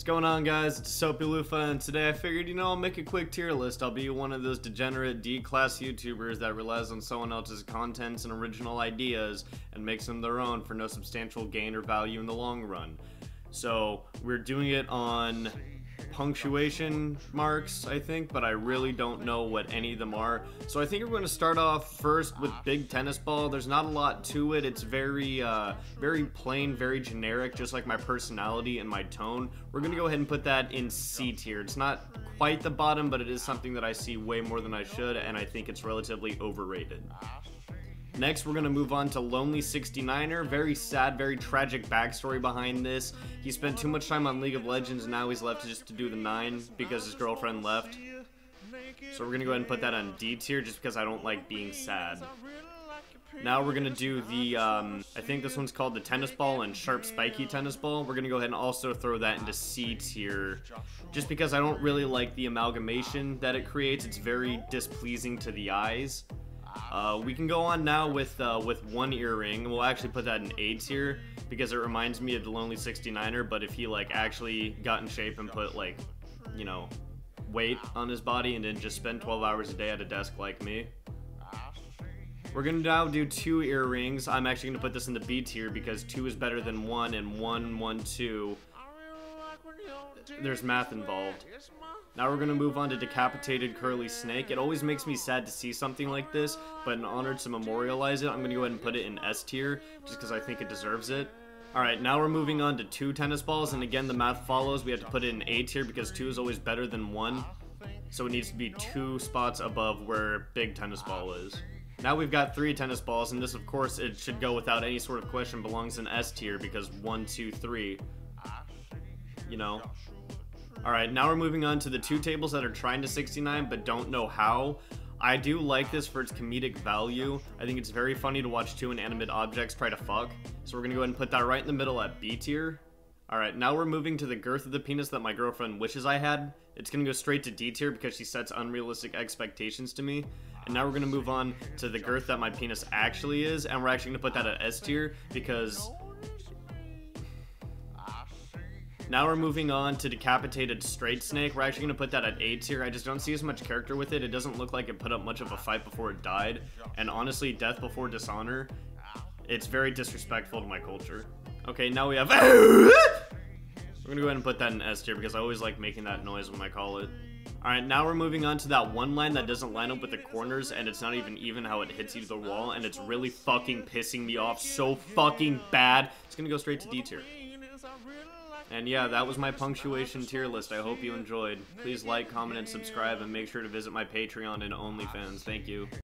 What's going on, guys? It's Soapy Lufa, and today I figured, I'll make a quick tier list. I'll be one of those degenerate D-class YouTubers that relies on someone else's contents and original ideas and makes them their own for no substantial gain or value in the long run. So, we're doing it on punctuation marks, I think, but I really don't know what any of them are. So I think we're going to start off first with big tennis ball. There's not a lot to it. It's very plain, very generic, just like my personality and my tone. We're going to go ahead and put that in C tier. It's not quite the bottom, but it is something that I see way more than I should, and I think it's relatively overrated. Next, we're going to move on to Lonely 69er. Very sad, very tragic backstory behind this. He spent too much time on League of Legends, and now he's left just to do the 9 because his girlfriend left. So we're going to go ahead and put that on D tier just because I don't like being sad. Now we're going to do the, I think this one's called the tennis ball and sharp spiky tennis ball. We're going to go ahead and also throw that into C tier just because I don't really like the amalgamation that it creates. It's very displeasing to the eyes. We can go on now with one earring. We'll actually put that in A tier because it reminds me of the Lonely 69er, but if he actually got in shape and put weight on his body and didn't just spend 12 hours a day at a desk like me. We're gonna now do 2 earrings. I'm actually gonna put this in the B tier because 2 is better than 1 and 1, 2. There's math involved. Now we're going to move on to Decapitated Curly Snake. It always makes me sad to see something like this, but in honor to memorialize it, I'm going to go ahead and put it in S tier, just because I think it deserves it. Alright, now we're moving on to 2 tennis balls, and again, the math follows. We have to put it in A tier, because 2 is always better than 1. So it needs to be 2 spots above where big tennis ball is. Now we've got 3 tennis balls, and this, of course, it should go without any sort of question, belongs in S tier, because 1, 2, 3. Alright, now we're moving on to the 2 tables that are trying to 69 but don't know how. I do like this for its comedic value. I think it's very funny to watch 2 inanimate objects try to fuck. So we're gonna go ahead and put that right in the middle at B tier. Alright, now we're moving to the girth of the penis that my girlfriend wishes I had. It's gonna go straight to D tier because she sets unrealistic expectations to me. And now we're gonna move on to the girth that my penis actually is, and we're actually gonna put that at S tier because... Now we're moving on to Decapitated Straight Snake. We're actually going to put that at A tier. I just don't see as much character with it. It doesn't look like it put up much of a fight before it died. And honestly, death before dishonor, it's very disrespectful to my culture. Okay, now we have... We're going to go ahead and put that in S tier because I always like making that noise when I call it. Alright, now we're moving on to that one line that doesn't line up with the corners, and it's not even how it hits either wall, and it's really fucking pissing me off so fucking bad. It's going to go straight to D tier. And yeah, that was my punctuation tier list. I hope you enjoyed. Please like, comment, and subscribe, and make sure to visit my Patreon and OnlyFans. Thank you.